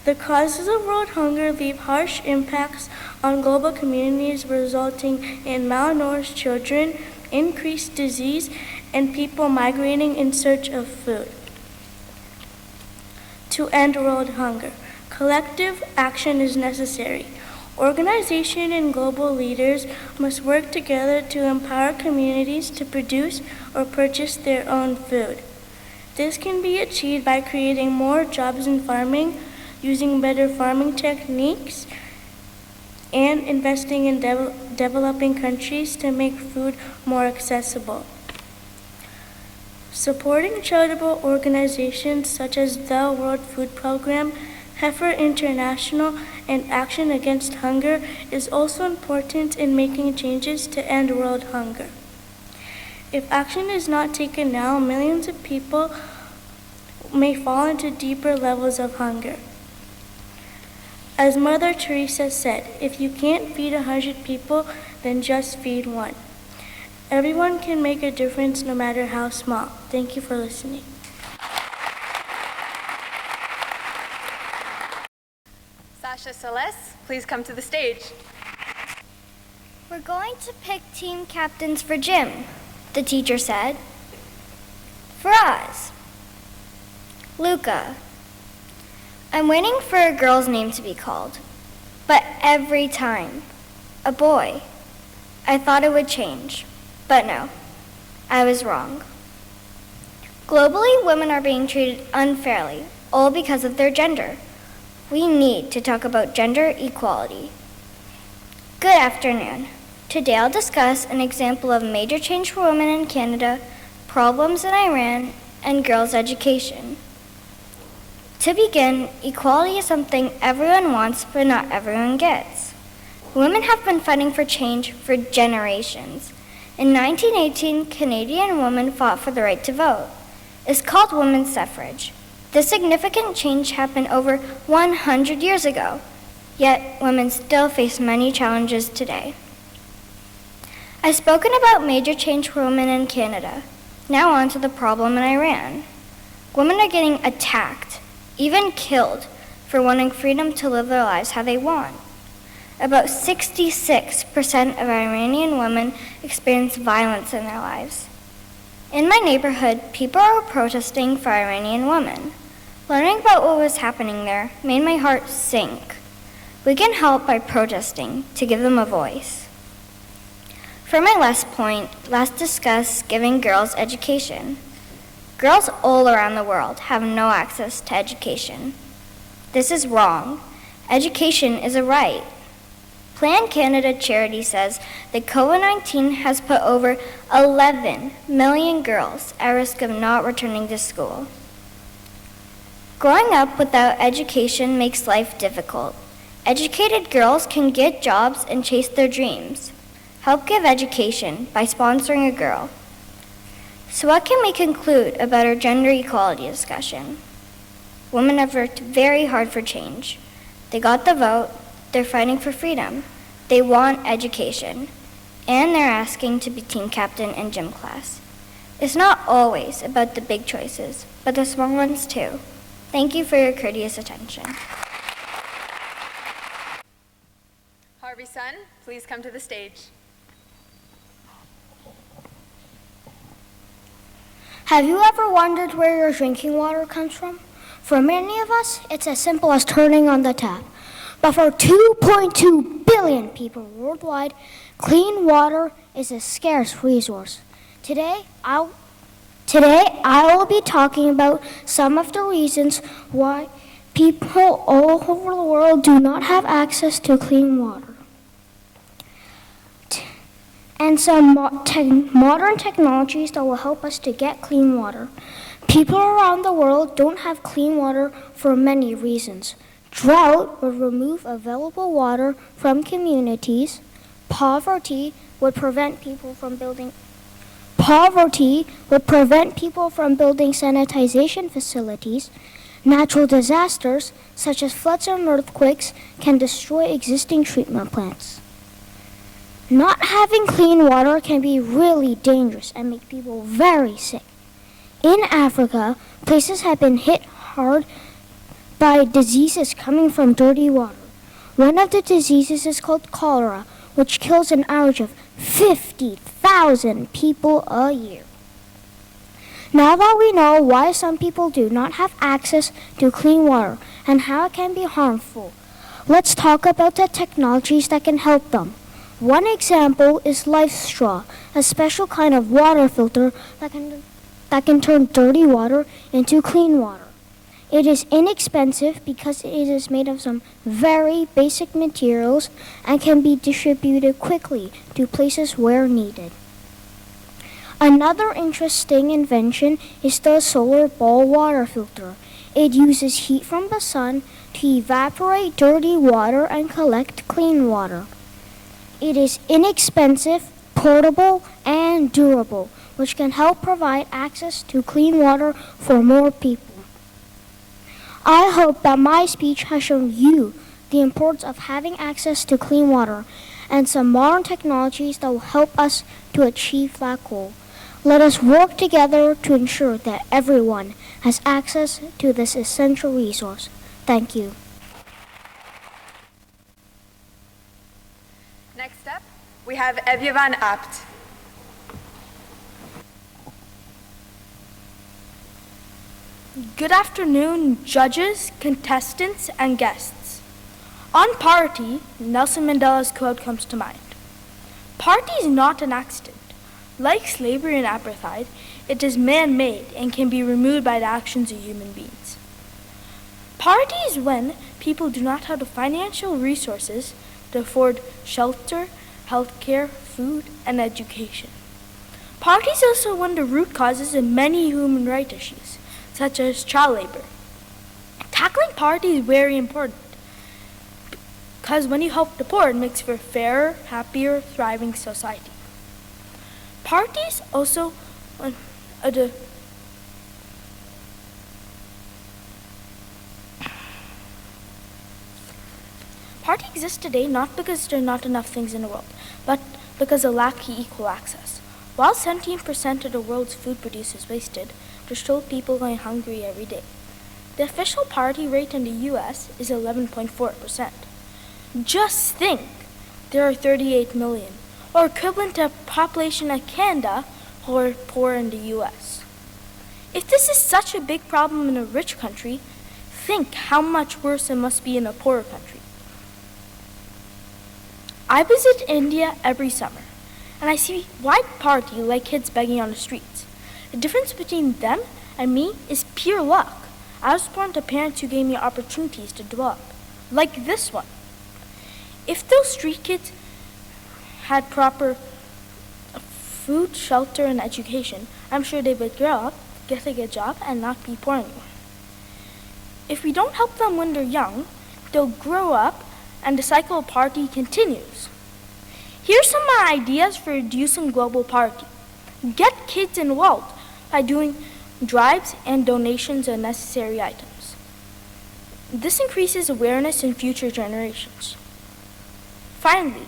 The causes of world hunger leave harsh impacts on global communities, resulting in malnourished children, increased disease, and people migrating in search of food. To end world hunger, collective action is necessary. Organization and global leaders must work together to empower communities to produce or purchase their own food. This can be achieved by creating more jobs in farming, using better farming techniques, and investing in developing countries to make food more accessible. Supporting charitable organizations such as the World Food Program, Heifer International, and Action Against Hunger is also important in making changes to end world hunger. If action is not taken now, millions of people may fall into deeper levels of hunger. As Mother Teresa said, if you can't feed 100 people, then just feed one. Everyone can make a difference no matter how small. Thank you for listening. Sasha Celeste, please come to the stage. We're going to pick team captains for gym, the teacher said. For us. Luca. I'm waiting for a girl's name to be called, but every time, a boy. I thought it would change, but no, I was wrong. Globally, women are being treated unfairly, all because of their gender. We need to talk about gender equality. Good afternoon. Today I'll discuss an example of major change for women in Canada, problems in Iran, and girls' education. To begin, equality is something everyone wants but not everyone gets. Women have been fighting for change for generations. In 1918, Canadian women fought for the right to vote. It's called women's suffrage. This significant change happened over 100 years ago, yet women still face many challenges today. I've spoken about major change for women in Canada. Now on to the problem in Iran. Women are getting attacked, even killed, for wanting freedom to live their lives how they want. About 66% of Iranian women experience violence in their lives. In my neighborhood, people are protesting for Iranian women. Learning about what was happening there made my heart sink. We can help by protesting to give them a voice. For my last point, let's discuss giving girls education. Girls all around the world have no access to education. This is wrong. Education is a right. Planned Canada Charity says that COVID-19 has put over 11 million girls at risk of not returning to school. Growing up without education makes life difficult. Educated girls can get jobs and chase their dreams. Help give education by sponsoring a girl. So what can we conclude about our gender equality discussion? Women have worked very hard for change. They got the vote, they're fighting for freedom, they want education, and they're asking to be team captain in gym class. It's not always about the big choices, but the small ones too. Thank you for your courteous attention. Harvey Sun, please come to the stage. Have you ever wondered where your drinking water comes from? For many of us, it's as simple as turning on the tap. But for 2.2 billion people worldwide, clean water is a scarce resource. Today, I will be talking about some of the reasons why people all over the world do not have access to clean water. And some modern technologies that will help us to get clean water. People around the world don't have clean water for many reasons. Drought would remove available water from communities. Poverty would prevent people from building sanitization facilities. Natural disasters, such as floods and earthquakes, can destroy existing treatment plants. Not having clean water can be really dangerous and make people very sick. In Africa, places have been hit hard by diseases coming from dirty water. One of the diseases is called cholera, which kills an average of 50,000 people a year. Now that we know why some people do not have access to clean water and how it can be harmful, let's talk about the technologies that can help them. One example is LifeStraw, a special kind of water filter that can turn dirty water into clean water. It is inexpensive because it is made of some very basic materials and can be distributed quickly to places where needed. Another interesting invention is the solar ball water filter. It uses heat from the sun to evaporate dirty water and collect clean water. It is inexpensive, portable, and durable, which can help provide access to clean water for more people. I hope that my speech has shown you the importance of having access to clean water and some modern technologies that will help us to achieve that goal. Let us work together to ensure that everyone has access to this essential resource. Thank you. Next up, we have Evje van Abt. Good afternoon, judges, contestants, and guests. On poverty, Nelson Mandela's quote comes to mind. Poverty is not an accident. Like slavery and apartheid, it is man-made and can be removed by the actions of human beings. Poverty is when people do not have the financial resources to afford shelter, healthcare, food, and education. Poverty is also one of the root causes of many human rights issues, such as child labor. Tackling poverty is very important because when you help the poor, it makes for a fairer, happier, thriving society. Poverty is also Poverty exists today not because there are not enough things in the world, but because of lack of equal access. While 17% of the world's food produce is wasted, there's still people going hungry every day. The official poverty rate in the US is 11.4%. Just think, there are 38 million, or equivalent to a population of Canada, who are poor in the US. If this is such a big problem in a rich country, think how much worse it must be in a poorer country. I visit India every summer, and I see wide poverty like kids begging on the streets. The difference between them and me is pure luck. I was born to parents who gave me opportunities to develop, like this one. If those street kids had proper food, shelter, and education, I'm sure they would grow up, get a good job, and not be poor anymore. If we don't help them when they're young, they'll grow up and the cycle of poverty continues. Here's some of my ideas for reducing global poverty. Get kids involved by doing drives and donations of necessary items. This increases awareness in future generations. Finally,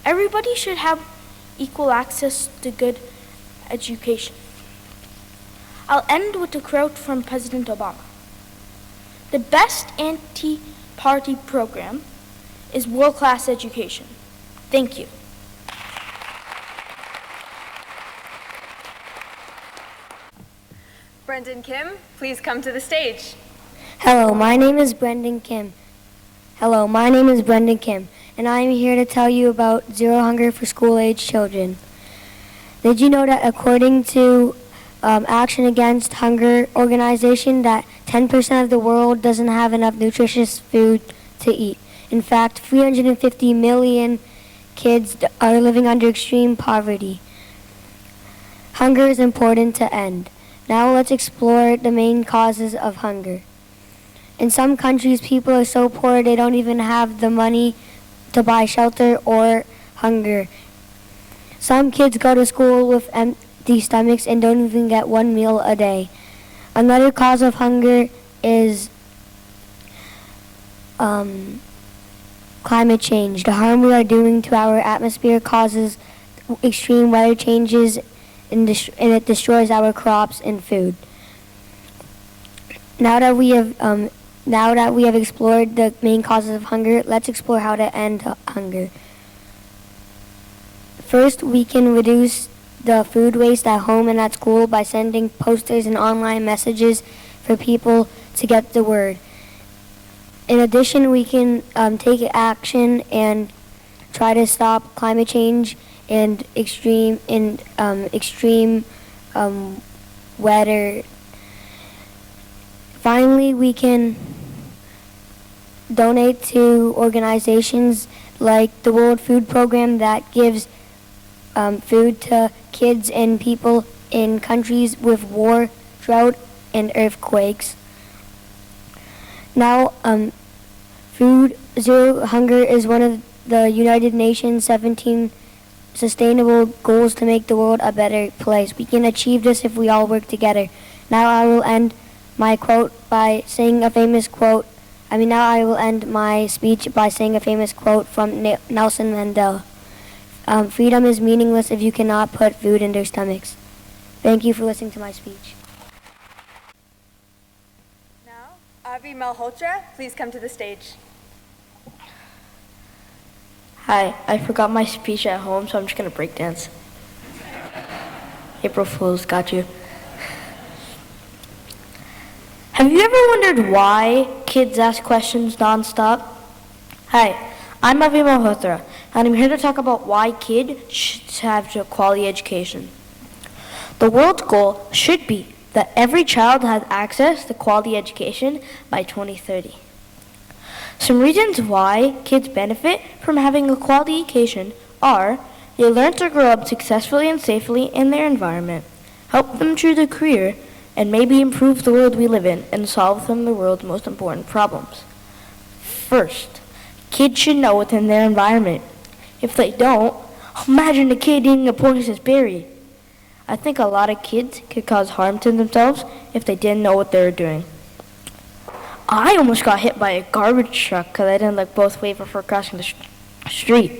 everybody should have equal access to good education. I'll end with a quote from President Obama. The best anti-poverty program is world-class education. Thank you. Brendan Kim, please come to the stage. Hello, my name is Brendan Kim. And I am here to tell you about Zero Hunger for School-Age Children. Did you know that according to Action Against Hunger organization that 10% of the world doesn't have enough nutritious food to eat? In fact, 350 million kids are living under extreme poverty. Hunger is important to end. Now let's explore the main causes of hunger. In some countries, people are so poor they don't even have the money to buy shelter or hunger. Some kids go to school with empty stomachs and don't even get one meal a day. Another cause of hunger is climate change. The harm we are doing to our atmosphere causes extreme weather changes and it destroys our crops and food. Now that we have explored the main causes of hunger, let's explore how to end hunger. First, we can reduce the food waste at home and at school by sending posters and online messages for people to get the word. In addition, we can take action and try to stop climate change and extreme weather. Finally, we can donate to organizations like the World Food Program that gives food to kids and people in countries with war, drought, and earthquakes. Now, Food Zero Hunger is one of the United Nations 17 sustainable goals to make the world a better place. We can achieve this if we all work together. Now I will end my quote by saying a famous quote. Now I will end my speech by saying a famous quote from Nelson Mandela. Freedom is meaningless if you cannot put food in their stomachs. Thank you for listening to my speech. Now, Avi Malhotra, please come to the stage. Hi, I forgot my speech at home, so I'm just gonna break dance. April Fools, got you. Have you ever wondered why kids ask questions nonstop? Hi, I'm Avi Malhotra, and I'm here to talk about why kids should have a quality education. The world's goal should be that every child has access to quality education by 2030. Some reasons why kids benefit from having a quality education are they learn to grow up successfully and safely in their environment, help them choose a career, and maybe improve the world we live in and solve some of the world's most important problems. First, kids should know what's in their environment. If they don't, imagine a kid eating a poisonous berry. I think a lot of kids could cause harm to themselves if they didn't know what they were doing. I almost got hit by a garbage truck because I didn't look both ways before crossing the street.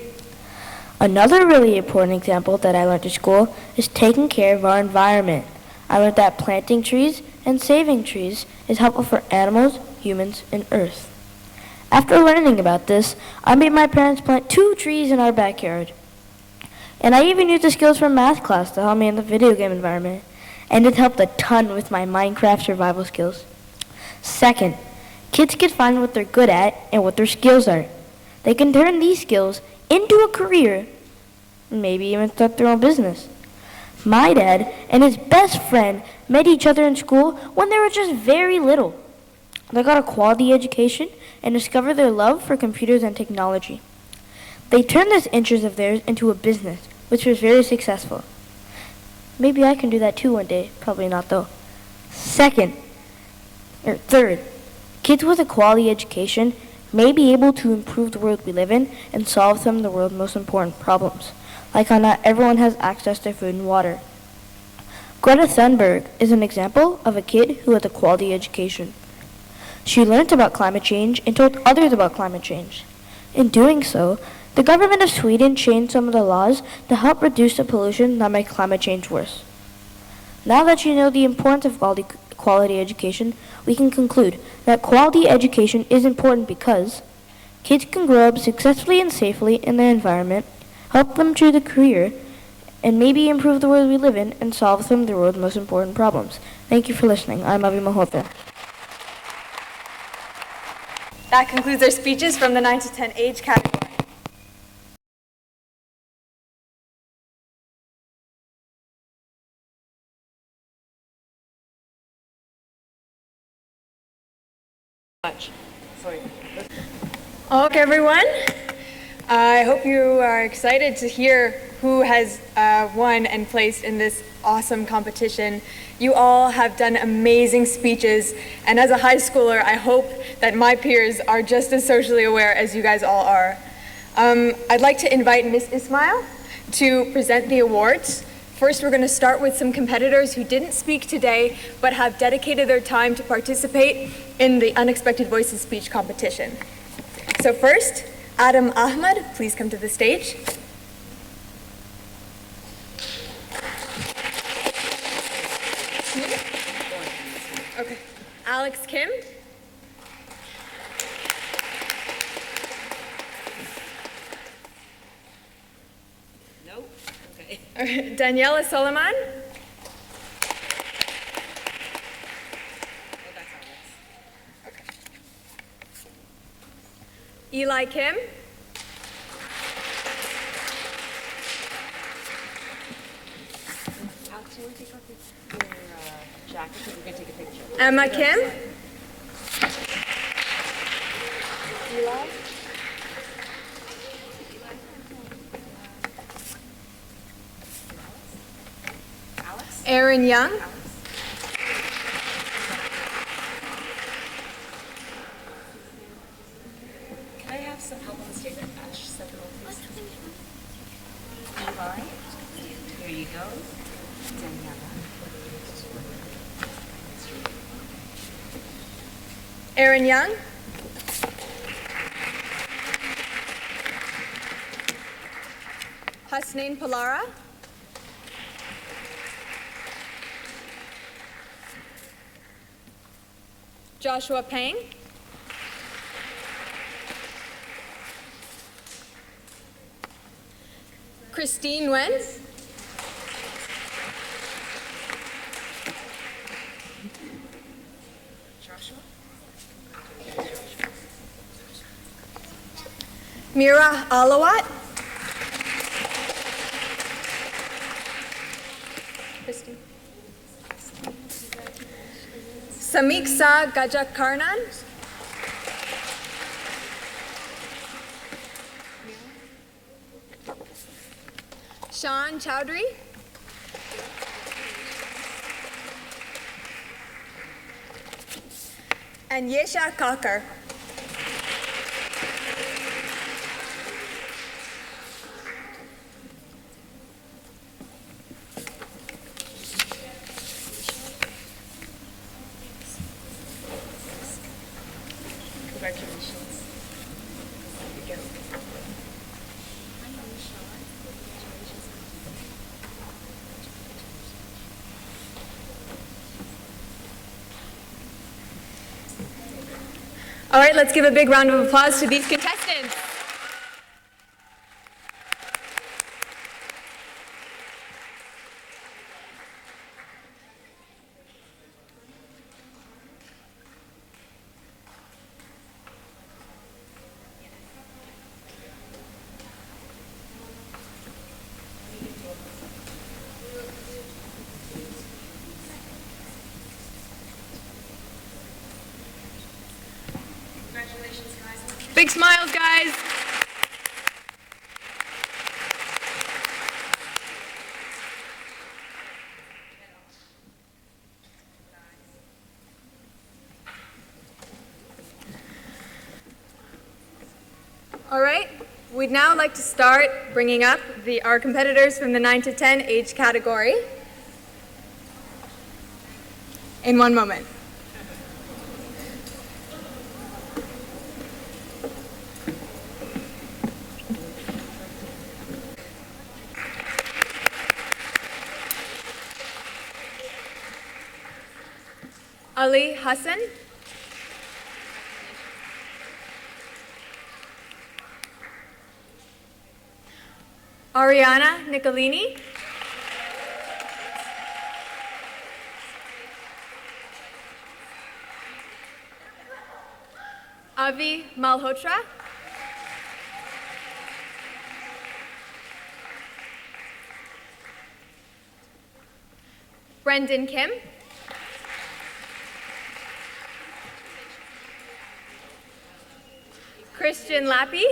Another really important example that I learned at school is taking care of our environment. I learned that planting trees and saving trees is helpful for animals, humans, and Earth. After learning about this, I made my parents plant 2 trees in our backyard. And I even used the skills from math class to help me in the video game environment. And it helped a ton with my Minecraft survival skills. Second, kids can find what they're good at and what their skills are. They can turn these skills into a career, and maybe even start their own business. My dad and his best friend met each other in school when they were just very little. They got a quality education and discovered their love for computers and technology. They turned this interest of theirs into a business, which was very successful. Maybe I can do that too one day. Probably not though. Third, kids with a quality education may be able to improve the world we live in and solve some of the world's most important problems, like how not everyone has access to food and water. Greta Thunberg is an example of a kid who has a quality education. She learned about climate change and told others about climate change. In doing so, the government of Sweden changed some of the laws to help reduce the pollution that makes climate change worse. Now that you know the importance of quality education, we can conclude that quality education is important because kids can grow up successfully and safely in their environment, help them choose a career, and maybe improve the world we live in and solve some of the world's most important problems. Thank you for listening. I'm Avi Malhotra. That concludes our speeches from the 9 to 10 age category. Okay, everyone. I hope you are excited to hear who has won and placed in this awesome competition. You all have done amazing speeches, and as a high schooler, I hope that my peers are just as socially aware as you guys all are. I'd like to invite Ms. Ismail to present the awards. First, we're going to start with some competitors who didn't speak today, but have dedicated their time to participate in the Unexpected Voices speech competition. So first, Adam Ahmed, please come to the stage. Okay. Alex Kim. No? Okay. Daniela Solomon. Eli Kim. Alex, you want to take off your jacket because we're going to take a picture. Emma Kim. Eli? Aaron Young. Can I have some help on the stage? Ash, set them up, please. Eli? Here you go. Daniela. Aaron Young. Hasnain Palara. Joshua Pang. Christine Wen. Mira Alawat. Christine. Samiksa Gajakarnan. Sean Chowdhury. And Yesha Kakar. Congratulations. Here you go. All right, let's give a big round of applause to these contestants. Big smiles, guys. All right, we'd now like to start bringing up our competitors from the 9 to 10 age category. In one moment. Ali Hassan. Ariana Nicolini. Avi Malhotra. Brendan Kim. Christian Lappy.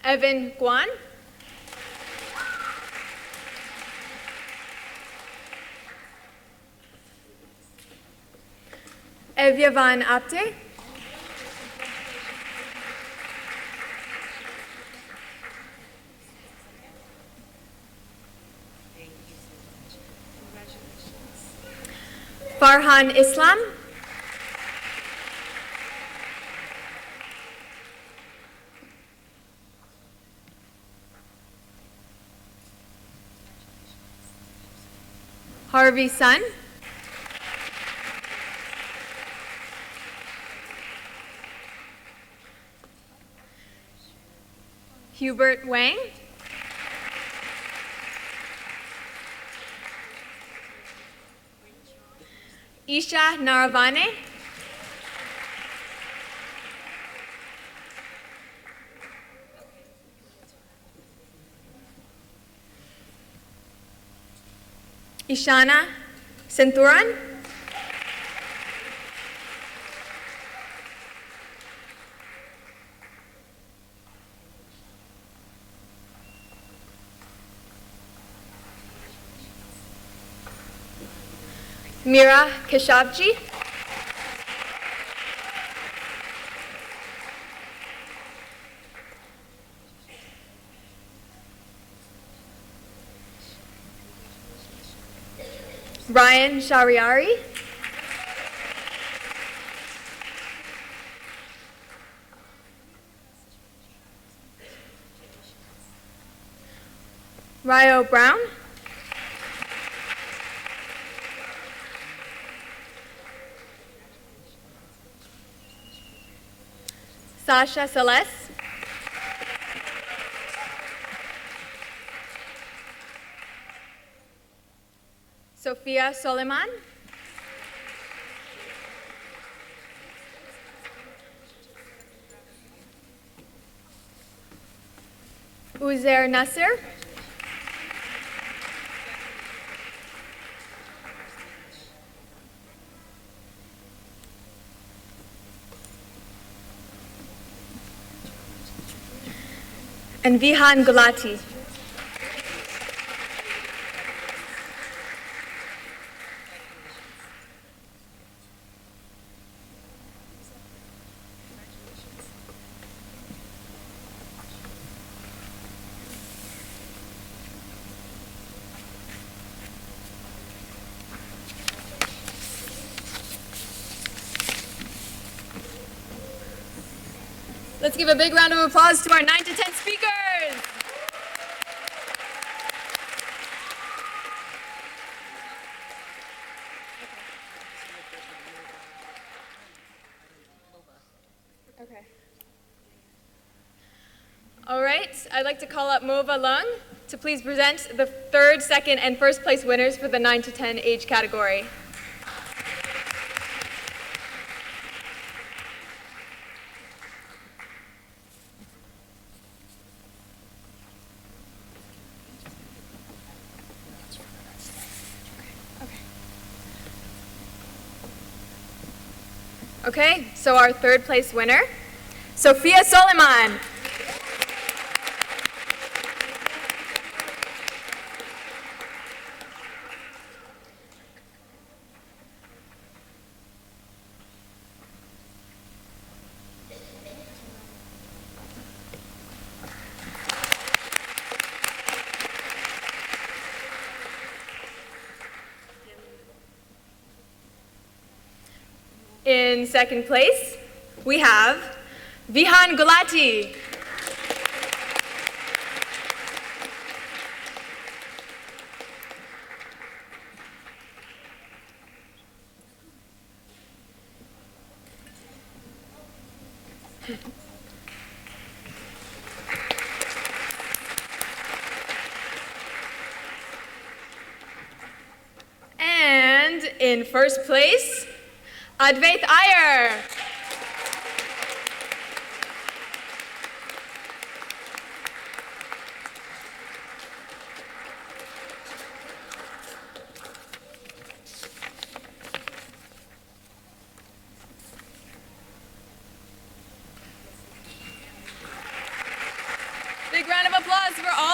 Evan Guan. Evya Van Apte. Farhan Islam. Harvey Sun. Hubert Wang. Isha Naravane. Ishana Centuran. Mira Keshavji. Ryan Shariari. Ryo Brown. Sasha Celeste. Sophia Soleiman. Uzair Nasser. And Vihan Gulati. Let's give a big round of applause to our 9 to 10 speakers. Okay. All right, I'd like to call up Mova Lung to please present the third, second, and first place winners for the 9 to 10 age category. Okay, so our third place winner, Sophia Soleiman. In second place, we have Vihan Gulati. And in first place, Advait Iyer. Big round of applause for all